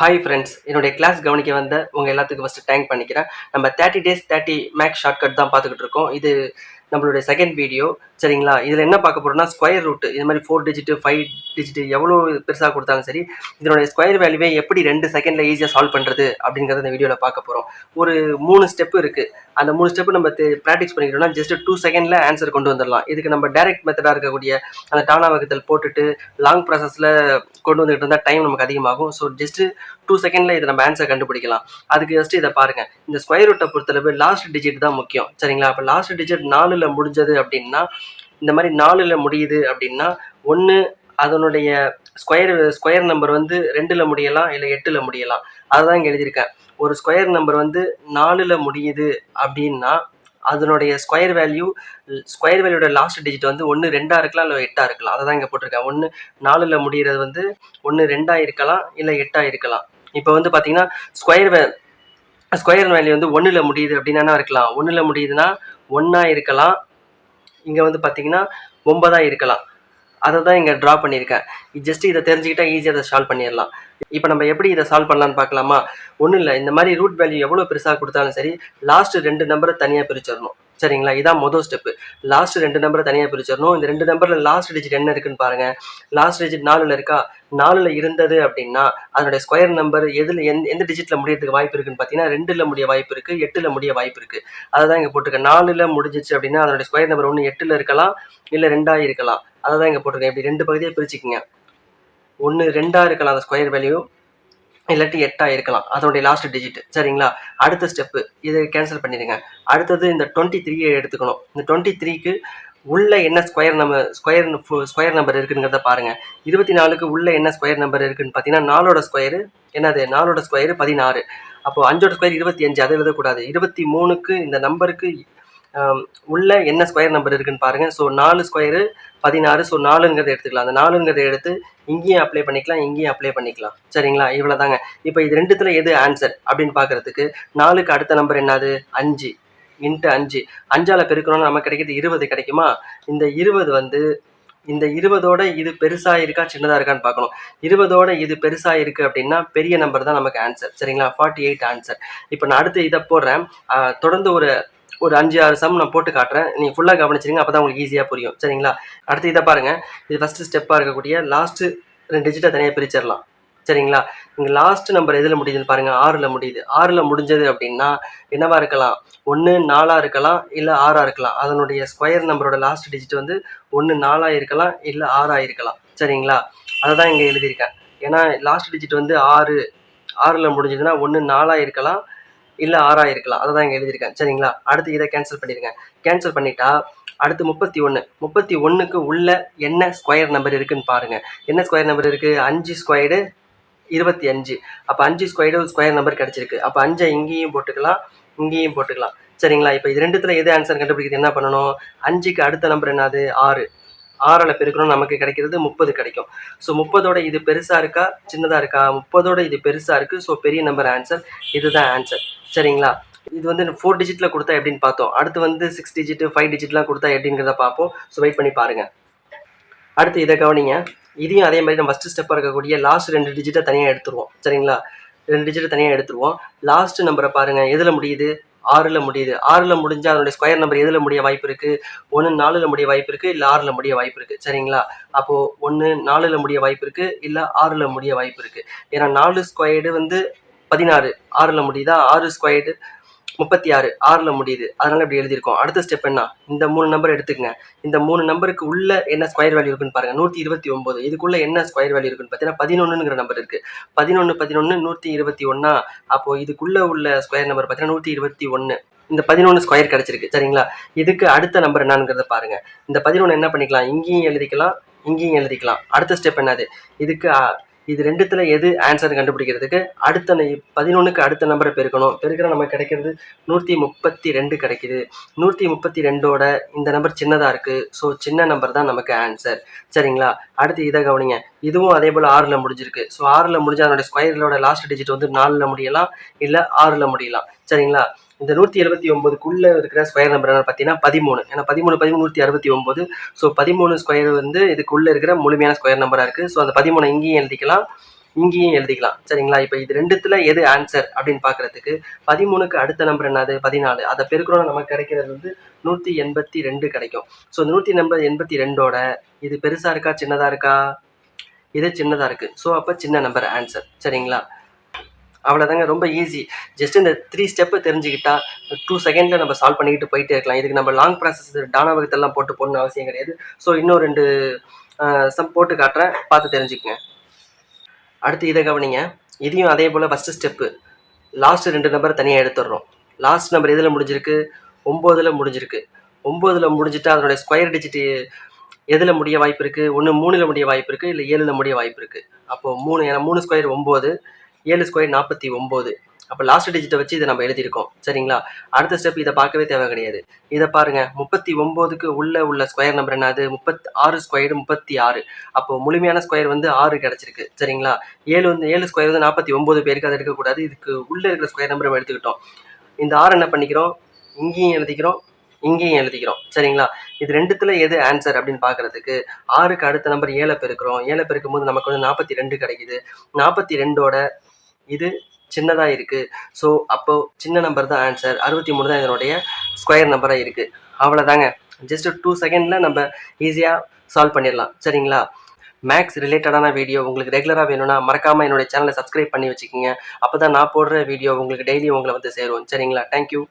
Hi friends, என்னுடைய class கவனிக்க வந்த உங்கள் எல்லாத்துக்கும் ஃபஸ்ட்டு தேங்க் பண்ணிக்கிறேன். நம்ம 30 days 30 மேக்ஸ் ஷார்ட்கட் தான் பார்த்துக்கிட்டு இருக்கோம். இது நம்மளுடைய செகண்ட் வீடியோ. சரிங்களா? இதில் என்ன பார்க்க போகிறோம்னா, ஸ்கொயர் ரூட் இது மாதிரி 4 டிஜிட்டு 5 டிஜிட்டு எவ்வளோ பெருசாக கொடுத்தாலும் சரி, இதனுடைய ஸ்கொயர் வேல்யூவே எப்படி 2 செகண்டில் ஈஸியாக சால்வ் பண்ணுறது அப்படிங்கிறத இந்த வீடியோவில் பார்க்க போகிறோம். ஒரு 3 ஸ்டெப்பு இருக்குது. அந்த 3 ஸ்டெப்பு நம்ம ப்ராக்டிஸ் பண்ணிக்கிட்டோம்னா ஜஸ்ட் 2 செகண்டில் ஆன்சர் கொண்டு வந்துடலாம். இதுக்கு நம்ம டைரக்ட் மெத்தடாக இருக்கக்கூடிய அந்த டானா வகுத்தல் போட்டுட்டு லாங் ப்ராசஸில் கொண்டு வந்துகிட்டு இருந்தால் டைம் நமக்கு அதிகமாகும். ஸோ ஜஸ்ட்டு 2 செகண்டில் இதை நம்ம ஆன்சர் கண்டுபிடிக்கலாம். அதுக்கு ஜஸ்ட் இதை பாருங்கள். இந்த ஸ்கொயர் ரூட்டை பொறுத்தளவு லாஸ்ட் டிஜிட் தான் முக்கியம். சரிங்களா? அப்போ லாஸ்ட் டிஜிட் 4ல் முடிஞ்சது அப்படின்னா, இந்த மாதிரி 4ல் முடியுது அப்படின்னா, ஒன்று அதனுடைய ஸ்கொயர் நம்பர் வந்து 2ல் முடியலாம், இல்லை 8ல் முடியலாம். அதுதான் இங்கே எழுதியிருக்கேன். ஒரு ஸ்கொயர் நம்பர் வந்து 4ல் முடியுது அப்படின்னா, அதனுடைய ஸ்கொயர் வேல்யூட லாஸ்ட் டிஜிட் வந்து ஒன்று 2ஆக இருக்கலாம், இல்லை 8ஆக இருக்கலாம். அதை தான் இங்கே போட்டிருக்கேன். ஒன்று 4ல் முடிகிறது வந்து ஒன்று 2ஆக இருக்கலாம், இல்லை 8ஆக இருக்கலாம். இப்போ வந்து பார்த்தீங்கன்னா ஸ்கொயர் வேல்யூ வந்து 1ல் முடியுது அப்படின்னா என்ன இருக்கலாம்? 1ல் முடியுதுன்னா 1ஆ இருக்கலாம். இங்கே வந்து பார்த்தீங்கன்னா 9ஆக இருக்கலாம். அதை தான் இங்கே ட்ரா பண்ணியிருக்கேன். ஜஸ்ட் இதை தெரிஞ்சுக்கிட்டா ஈஸியாக அதை சால்வ் பண்ணிடலாம். இப்போ நம்ம எப்படி இதை சால்வ் பண்ணலான்னு பார்க்கலாமா? ஒன்றும் இல்லை, இந்த மாதிரி ரூட் வேல்யூ எவ்வளோ பெருசாக கொடுத்தாலும் சரி, லாஸ்ட் 2 நம்பரை தனியாக பிரிச்சிடணும். சரிங்களா? இதான் மொதல் ஸ்டெப்பு. லாஸ்ட் 2 நம்பரை தனியாக பிரிச்சிடணும். இந்த 2 நம்பரில் லாஸ்ட் டிஜிட் என்ன இருக்குன்னு பாருங்கள். லாஸ்ட் டிஜிட் 4ல் இருக்கா? 4ல் இருந்தது அப்படின்னா அதனுடைய ஸ்கொயர் நம்பர் எந்த டிஜிட்டில் முடியறதுக்கு வாய்ப்பு இருக்குன்னு பார்த்தீங்கன்னா 2ல் முடிய வாய்ப்பு இருக்குது, 8ல் முடிய வாய்ப்பு இருக்குது. அதை தான் இங்கே போட்டிருக்கேன். 4ல் முடிஞ்சிச்சு அப்படின்னா அதனுடைய ஸ்கொயர் நம்பர் ஒன்று 8ல் இருக்கலாம், இல்லை 2ஆக இருக்கலாம். அதை தான் இங்கே போட்டிருக்கேன். இப்படி 2 பகுதியாக பிரிச்சுக்கிங்க. ஒன்று 2ஆக இருக்கலாம் அந்த ஸ்கொயர் வேல்யூ, இல்லாட்டி 8ஆக இருக்கலாம் அதனுடைய லாஸ்ட் டிஜிட். சரிங்களா? அடுத்த ஸ்டெப்பு இதை கேன்சல் பண்ணிடுங்க. அடுத்தது இந்த 23 எடுத்துக்கணும். இந்த 23க்கு உள்ள என்ன ஸ்கொயர் நம்பர் இருக்குங்கிறத பாருங்க. 24க்கு உள்ள என்ன ஸ்கொயர் நம்பர் இருக்குன்னு பார்த்தீங்கன்னா 4ஓட ஸ்கொயரு என்னது? 4ஓட ஸ்கொயரு 16. அப்போ 5ஓட ஸ்கொயர் 25. அதை எழுதக்கூடாது. 23க்கு இந்த நம்பருக்கு உள்ள என்ன ஸ்கொயர் நம்பர் இருக்குன்னு பாருங்க. So 4 square 16. ஸோ 4ங்கிறத எடுத்துக்கலாம். அந்த 4ங்கிறத எடுத்து இங்கேயும் அப்ளை பண்ணிக்கலாம், இங்கேயும் அப்ளை பண்ணிக்கலாம். சரிங்களா? இவ்வளோ தாங்க. இப்போ இது ரெண்டுத்துல எது ஆன்சர் அப்படின்னு பார்க்கறதுக்கு 4க்கு அடுத்த நம்பர் என்னது? 5 இன்ட்டு 5. 5ஆல் பெருக்கணும்னா நமக்கு கிடைக்கிறது 20 கிடைக்குமா? இந்த 20 வந்து இந்த 20ஓட இது பெருசாக இருக்கா சின்னதாக இருக்கான்னு பார்க்கணும். 20ஓட இது பெருசாக இருக்குது அப்படின்னா பெரிய நம்பர் தான் நமக்கு ஆன்சர். சரிங்களா? 48 ஆன்சர். இப்போ நான் அடுத்து இதை போடுறேன். தொடர்ந்து ஒரு 5-6 சம் நான் போட்டு காட்டுறேன். நீங்கள் ஃபுல்லாக கவனிச்சிருங்க, அப்போ தான் உங்களுக்கு ஈஸியாக புரியும். சரிங்களா? அடுத்து இதை பாருங்கள். இது ஃபஸ்ட்டு ஸ்டெப்பாக இருக்கக்கூடிய லாஸ்ட்டு 2 டிஜிட்டை தனியாக பிரிச்சிடலாம். சரிங்களா? இங்கே லாஸ்ட் நம்பர் எதில் முடியுதுன்னு பாருங்கள். 6ல் முடியுது. 6ல் முடிஞ்சது அப்படின்னா என்னவா இருக்கலாம்? ஒன்று 4ஆக இருக்கலாம், இல்லை 6ஆக இருக்கலாம். அதனுடைய ஸ்கொயர் நம்பரோட லாஸ்ட் டிஜிட் வந்து ஒன்று 4ஆக இருக்கலாம், இல்லை 6ஆக இருக்கலாம். சரிங்களா? அதை தான் இங்கே எழுதியிருக்கேன். ஏன்னா லாஸ்ட் டிஜிட் வந்து 6ல் முடிஞ்சதுன்னா ஒன்று 4ஆக இருக்கலாம், இல்லை 6ஆக இருக்கலாம். அதை தான் இங்கே எழுதியிருக்கேன். சரிங்களா? அடுத்து இதை கேன்சல் பண்ணிடுங்க. கேன்சல் பண்ணிட்டா அடுத்து 31க்கு உள்ள என்ன ஸ்கொயர் நம்பர் இருக்குன்னு பாருங்கள். என்ன ஸ்கொயர் நம்பர் இருக்குது? 5 ஸ்கொயர்டு 25. அப்போ 5 ஸ்கொயர்டு ஸ்கொயர் நம்பர் கிடச்சிருக்கு. அப்போ 5 இங்கேயும் போட்டுக்கலாம், இங்கேயும் போட்டுக்கலாம். சரிங்களா? இப்போ இது ரெண்டுத்துல எது ஆன்சர் கண்டுபிடிக்கிறது என்ன பண்ணணும்? 5க்கு அடுத்த நம்பர் என்னது? 6. 6ஆல் பெருக்கணும், நமக்கு கிடைக்கிறது 30 கிடைக்கும். ஸோ 30ஓட இது பெருசாக இருக்கா சின்னதாக இருக்கா? 30ஓட இது பெருசாக இருக்குது. ஸோ பெரிய நம்பர் ஆன்சர். இதுதான் ஆன்சர். சரிங்களா? இது வந்து 4 டிஜிட்டில் கொடுத்தா எப்படின்னு பார்த்தோம். அடுத்து வந்து 6 டிஜிட் 5 டிஜிட்லாம் கொடுத்தா எப்படிங்கிறத பார்ப்போம். ஸோ வெயிட் பண்ணி பாருங்கள். அடுத்து இதை கவனிங்க. இதையும் அதே மாதிரி நம்ம ஃபஸ்ட்டு ஸ்டெப்பாக இருக்கக்கூடிய லாஸ்ட் 2 டிஜிட்டை தனியாக எடுத்துருவோம். சரிங்களா? 2 டிஜிட்டை தனியாக எடுத்துருவோம். லாஸ்ட் நம்பரை பாருங்கள். எதில் முடியுது? 6ல் முடியுது. 6ல் முடிஞ்சால் அதனுடைய ஸ்கொயர் நம்பர் எதில் முடிய வாய்ப்பு இருக்குது? ஒன்று 4ல் முடிய வாய்ப்பு இருக்குது, இல்லை 6ல் முடிய வாய்ப்பு இருக்குது. சரிங்களா? அப்போது ஒன்று 4ல் முடிய வாய்ப்பு இருக்குது, இல்லை 6ல் முடிய வாய்ப்பு இருக்குது. ஏன்னா 4 ஸ்கொயர்டு வந்து 16. 6ல் முடியுதா? 6 ஸ்கொயர்டு 36. 6ல் முடியுது. அதனால் இப்படி எழுதியிருக்கோம். அடுத்த ஸ்டெப் என்ன? இந்த 3 நம்பர் எடுத்துக்கங்க. இந்த 3 நம்பருக்கு உள்ள என்ன ஸ்கொயர் வேல்யூ இருக்குன்னு பாருங்கள். 129. இதுக்குள்ளே என்ன ஸ்கொயர் வேல்யூ இருக்குன்னு பார்த்தீங்கன்னா 11ங்கிற நம்பர் இருக்குது. 11 121. அப்போது இதுக்குள்ளே உள்ள ஸ்கொயர் நம்பர் பார்த்தீங்கன்னா 121. இந்த 11 ஸ்கொயர் கிடச்சிருக்கு. சரிங்களா? இதுக்கு அடுத்த நம்பர் என்னங்கிறத பாருங்கள். இந்த 11 என்ன பண்ணிக்கலாம்? இங்கேயும் எழுதிக்கலாம், இங்கேயும் எழுதிக்கலாம். அடுத்த ஸ்டெப் என்னது? இது ரெண்டுத்துல எது ஆன்சர் கண்டுபிடிக்கிறதுக்கு அடுத்த 11க்கு அடுத்த நம்பரை பெருக்கணும். பெருக்கிற நமக்கு கிடைக்கிறது 132 கிடைக்குது. 132ஓட இந்த நம்பர் சின்னதாக இருக்குது. ஸோ சின்ன நம்பர் தான் நமக்கு ஆன்சர். சரிங்களா? அடுத்து இதை கவனிங்க. இதுவும் அதே போல் 6ல் முடிஞ்சிருக்கு. ஸோ 6ல் முடிஞ்சால் அதனுடைய ஸ்கொயரோட லாஸ்ட் டிஜிட் வந்து 4ல் முடியலாம், இல்லை 6ல் முடியலாம். சரிங்களா? இந்த 179க்குள்ளே இருக்கிற ஸ்கொயர் நம்பர் என்ன பார்த்தீங்கன்னா 13. ஏன்னா 13 169. ஸோ 13 ஸ்கொயர் வந்து இதுக்குள்ளே இருக்கிற முழுமையான ஸ்கொயர் நம்பராக இருக்குது. ஸோ அந்த 13 இங்கேயும் எழுதிக்கலாம், இங்கேயும் எழுதிக்கலாம். சரிங்களா? இப்போ இது 2த்துல எது ஆன்சர் அப்படின்னு பார்க்கறதுக்கு 13க்கு அடுத்த நம்பர் என்னது? 14. அதை பெருக்கிறோம் நமக்கு கிடைக்கிறது வந்து 182 கிடைக்கும். ஸோ 182ஓட இது பெருசா இருக்கா? சின்னதா இருக்கா? இது சின்னதா இருக்கு. ஸோ அப்போ சின்ன நம்பர் ஆன்சர். சரிங்களா? அவ்வளோதாங்க. ரொம்ப ஈஸி. ஜஸ்ட் இந்த 3 ஸ்டெப்பு தெரிஞ்சுக்கிட்டா 2 செகண்ட்ல நம்ம சால்வ் பண்ணிக்கிட்டு போயிட்டே இருக்கலாம். இதுக்கு நம்ம லாங் ப்ராசஸ் டானா வகுத்தெல்லாம் போட்டு போடணும்னு அவசியம் கிடையாது. ஸோ இன்னும் 2 சம் போட்டு காட்டுறேன். பார்த்து தெரிஞ்சுக்கங்க. அடுத்து இதை கவனிங்க. இதையும் அதே போல் ஃபஸ்ட்டு ஸ்டெப்பு லாஸ்ட் 2 நம்பர் தனியாக எடுத்துடுறோம். லாஸ்ட் நம்பர் எதில் முடிஞ்சிருக்கு? 9ல் முடிஞ்சிருக்கு. 9ல் முடிஞ்சிட்டா அதனுடைய ஸ்கொயர் டிஜிட் எதில் முடிய வாய்ப்பு இருக்குது? ஒன்று 3ல் முடிய வாய்ப்பு இருக்குது, இல்லை 7ல் முடிய வாய்ப்பு இருக்குது. அப்போது 3, ஏன்னா 3 ஸ்கொயர் 9, 7 ஸ்கொயர் 49. அப்போ லாஸ்ட் டிஜிட்டை வச்சு இதை நம்ம எழுதியிருக்கோம். சரிங்களா? அடுத்த ஸ்டெப் இதை பார்க்கவே தேவை கிடையாது. இதை பாருங்க, 39க்கு உள்ள ஸ்கொயர் நம்பர் என்னது? 6 ஸ்கொயர் 36. அப்போ முழுமையான ஸ்கொயர் வந்து 6 கிடைச்சிருக்கு. சரிங்களா? 7 ஸ்கொயர் வந்து 49 பேருக்கு, அதை எடுக்கக்கூடாது. இதுக்கு உள்ள இருக்கிற ஸ்கொயர் நம்பர் நம்ம எடுத்துக்கிட்டோம். இந்த 6 என்ன பண்ணிக்கிறோம்? இங்கேயும் எழுதிக்கிறோம், இங்கேயும் எழுதிக்கிறோம். சரிங்களா? இது 2த்துல எது ஆன்சர் அப்படின்னு பார்க்கறதுக்கு 6க்கு அடுத்த நம்பர் 7 பெருக்கிறோம். 7 பெருக்கும் போது நமக்கு வந்து 42 கிடைக்குது. 42ஓட இது சின்னதா இருக்கு. ஸோ அப்போ சின்ன நம்பர் தான் ஆன்சர். 63 தான் இதனுடைய ஸ்கொயர் நம்பராக இருக்கு. அவ்வளோதாங்க. ஜஸ்ட் 2 செகண்ட்ல நம்ம ஈஸியாக சால்வ் பண்ணிடலாம். சரிங்களா? மேக்ஸ் ரிலேட்டடான வீடியோ உங்களுக்கு ரெகுலராக வேணும்னா மறக்காமல் என்னுடைய சேனலை சப்ஸ்கிரைப் பண்ணி வச்சுக்கோங்க. அப்போ தான் நான் போடுற வீடியோ உங்களுக்கு டெய்லி உங்களை வந்து சேரும். சரிங்களா? தேங்க்யூ.